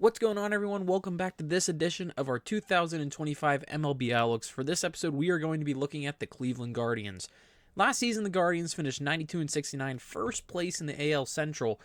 What's going on, everyone? Welcome back to this edition of our 2025 MLB Outlooks. For this episode, we are going to be looking at the Cleveland Guardians. Last season, the Guardians finished 92-69, first place in the AL Central.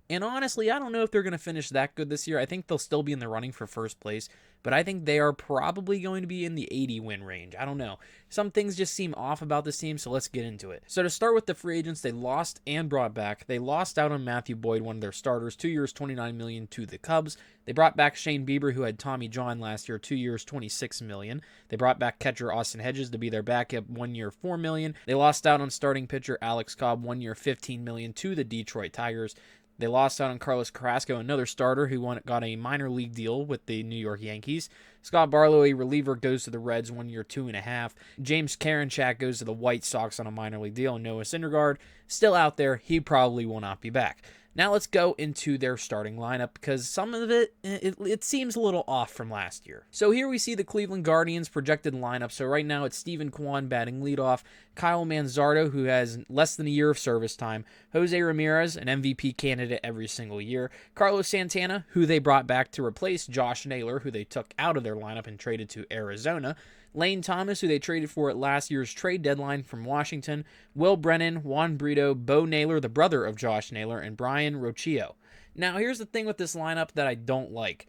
And honestly, I don't know if they're going to finish that good this year. I think they'll still be in the running for first place, but I think they are probably going to be in the 80-win range. I don't know. Some things just seem off about this team, so let's get into it. So to start with the free agents, they lost and brought back. They lost out on Matthew Boyd, one of their starters, 2 years, $29 million to the Cubs. They brought back Shane Bieber, who had Tommy John last year, 2 years, $26 million. They brought back catcher Austin Hedges to be their backup, 1 year, $4 million. They lost out on starting pitcher Alex Cobb, 1 year, $15 million to the Detroit Tigers. They lost out on Carlos Carrasco, another starter who got a minor league deal with the New York Yankees. Scott Barlow, a reliever, goes to the Reds, 1 year, $2.5 million. James Karinchak goes to the White Sox on a minor league deal. Noah Syndergaard, still out there. He probably will not be back. Now let's go into their starting lineup because some of it seems a little off from last year. So here we see the Cleveland Guardians projected lineup. So right now it's Steven Kwan batting leadoff, Kyle Manzardo, who has less than a year of service time, Jose Ramirez, an MVP candidate every single year, Carlos Santana, who they brought back to replace Josh Naylor, who they took out of their lineup and traded to Arizona, Lane Thomas, who they traded for at last year's trade deadline from Washington, Will Brennan, Juan Brito, Bo Naylor, the brother of Josh Naylor, and Brian Rocchio. Now, here's the thing with this lineup that I don't like.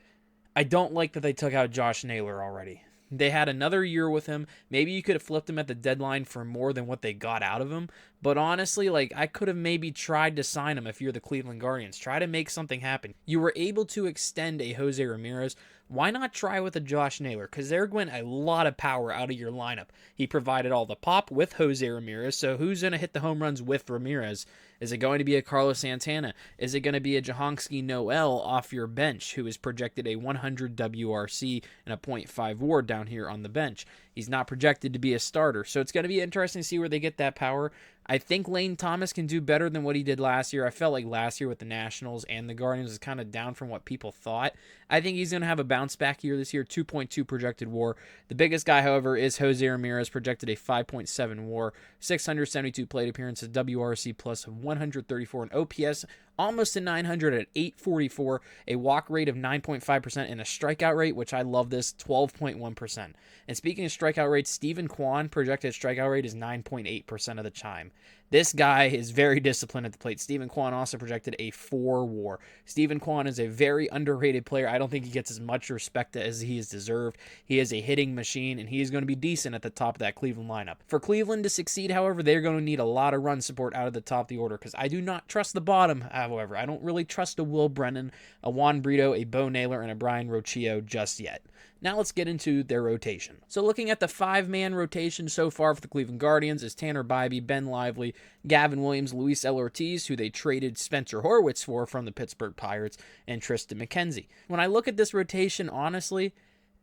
I don't like that they took out Josh Naylor already. They had another year with him. Maybe you could have flipped him at the deadline for more than what they got out of him. But honestly, I could have maybe tried to sign him if you're the Cleveland Guardians. Try to make something happen. You were able to extend a Jose Ramirez. Why not try with a Josh Naylor? Because there went a lot of power out of your lineup. He provided all the pop with Jose Ramirez. So who's going to hit the home runs with Ramirez? Is it going to be a Carlos Santana? Is it going to be a Jahanski Noel off your bench, who is projected a 100 WRC and a .5 WAR down here on the bench? He's not projected to be a starter, so it's going to be interesting to see where they get that power. I think Lane Thomas can do better than what he did last year. I felt like last year with the Nationals and the Guardians was kind of down from what people thought. I think he's going to have a bounce back year this year, 2.2 projected WAR. The biggest guy, however, is Jose Ramirez, projected a 5.7 WAR, 672 plate appearances, WRC plus 134, and OPS almost to 900 at 844, a walk rate of 9.5%, and a strikeout rate, which I love this, 12.1%. And speaking of strikeout rates, Steven Kwan projected strikeout rate is 9.8% of the time. This guy is very disciplined at the plate. Steven Kwan also projected a 4 WAR. Steven Kwan is a very underrated player. I don't think he gets as much respect as he is deserved. He is a hitting machine, and he is going to be decent at the top of that Cleveland lineup. For Cleveland to succeed, however, they're going to need a lot of run support out of the top of the order because I do not trust the bottom, however. I don't really trust a Will Brennan, a Juan Brito, a Bo Naylor, and a Brian Rocchio just yet. Now let's get into their rotation. So looking at the 5-man rotation so far for the Cleveland Guardians is Tanner Bybee, Ben Lively, Gavin Williams, Luis L. Ortiz, who they traded Spencer Horwitz for from the Pittsburgh Pirates, and Tristan McKenzie. When I look at this rotation, honestly,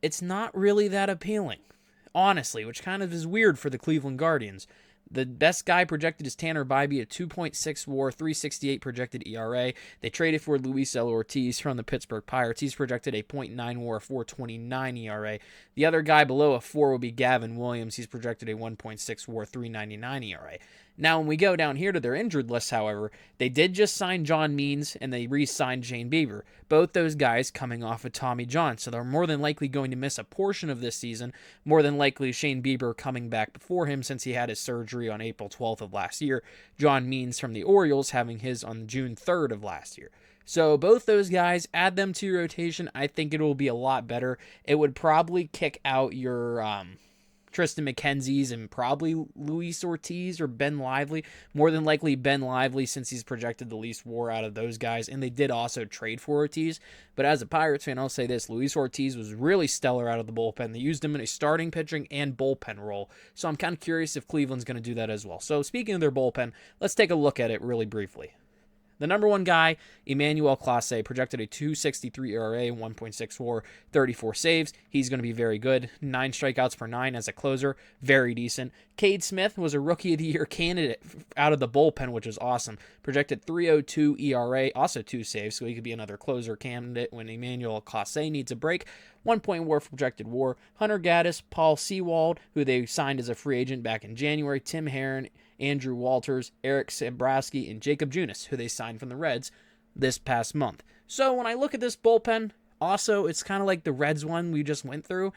it's not really that appealing. Honestly, which kind of is weird for the Cleveland Guardians. The best guy projected is Tanner Bybee at 2.6 WAR, 3.68 projected ERA. They traded for Luis L. Ortiz from the Pittsburgh Pirates. He's projected a .9 WAR, 4.29 ERA. The other guy below a 4 will be Gavin Williams. He's projected a 1.6 WAR, 3.99 ERA. Now, when we go down here to their injured list, however, they did just sign John Means and they re-signed Shane Bieber. Both those guys coming off of Tommy John, so they're more than likely going to miss a portion of this season. More than likely, Shane Bieber coming back before him since he had his surgery on April 12th of last year. John Means from the Orioles having his on June 3rd of last year. So both those guys, add them to your rotation. I think it will be a lot better. It would probably kick out your Tristan McKenzie's and probably Luis Ortiz or Ben Lively. More than likely Ben Lively since he's projected the least WAR out of those guys. And they did also trade for Ortiz. But as a Pirates fan, I'll say this. Luis Ortiz was really stellar out of the bullpen. They used him in a starting pitching and bullpen role. So I'm kind of curious if Cleveland's going to do that as well. So speaking of their bullpen, let's take a look at it really briefly. The number one guy, Emmanuel Clase, projected a 2.63 ERA, 1.6 WAR, 34 saves. He's going to be very good. 9 strikeouts per 9 as a closer. Very decent. Cade Smith was a Rookie of the Year candidate out of the bullpen, which is awesome. Projected 3.02 ERA, also 2 saves, so he could be another closer candidate when Emmanuel Clase needs a break. 1 point WAR for projected WAR. Hunter Gaddis, Paul Sewald, who they signed as a free agent back in January. Tim Herron, Andrew Walters, Eric Sabrowski, and Jacob Junis, who they signed from the Reds this past month. So when I look at this bullpen, Also, it's kind of like the Reds one we just went through.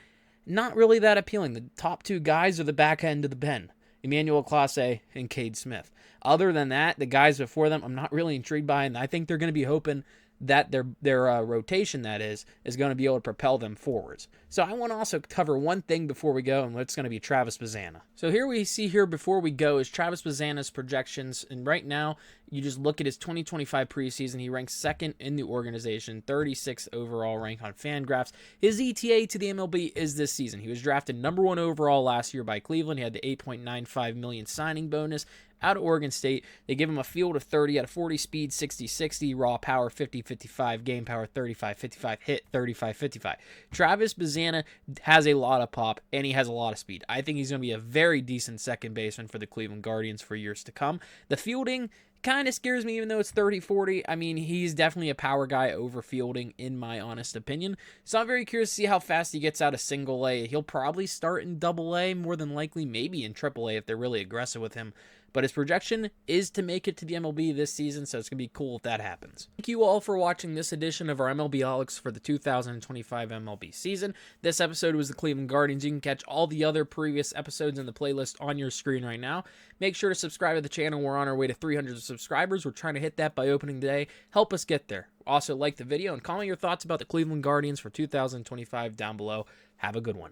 Not really that appealing. The top two guys are the back end of the pen. Emmanuel Clase and Cade Smith. Other than that, the guys before them, I'm not really intrigued by, and I think they're going to be hoping that their rotation, that is going to be able to propel them forwards. So I want to also cover one thing before we go, and it's going to be Travis Bazzana. So here we see here before we go is Travis Bazzana's projections, and right now you just look at his 2025 preseason. He ranks second in the organization, 36th overall rank on Fangraphs. His ETA to the MLB is this season. He was drafted number 1 overall last year by Cleveland. He had the $8.95 million signing bonus out of Oregon State. They give him a field of 30 out of 40, speed 60-60, raw power 50-55, game power 35-55, hit 35-55. Travis Bazzana has a lot of pop, and he has a lot of speed. I think he's going to be a very decent second baseman for the Cleveland Guardians for years to come. The fielding kind of scares me, even though it's 30-40. I mean, he's definitely a power guy over fielding, in my honest opinion. So I'm very curious to see how fast he gets out of single A. He'll probably start in double A, more than likely, maybe in triple A if they're really aggressive with him. But his projection is to make it to the MLB this season, so it's going to be cool if that happens. Thank you all for watching this edition of our MLBaholics for the 2025 MLB season. This episode was the Cleveland Guardians. You can catch all the other previous episodes in the playlist on your screen right now. Make sure to subscribe to the channel. We're on our way to 300 subscribers. We're trying to hit that by opening day. Help us get there. Also, like the video and comment your thoughts about the Cleveland Guardians for 2025 down below. Have a good one.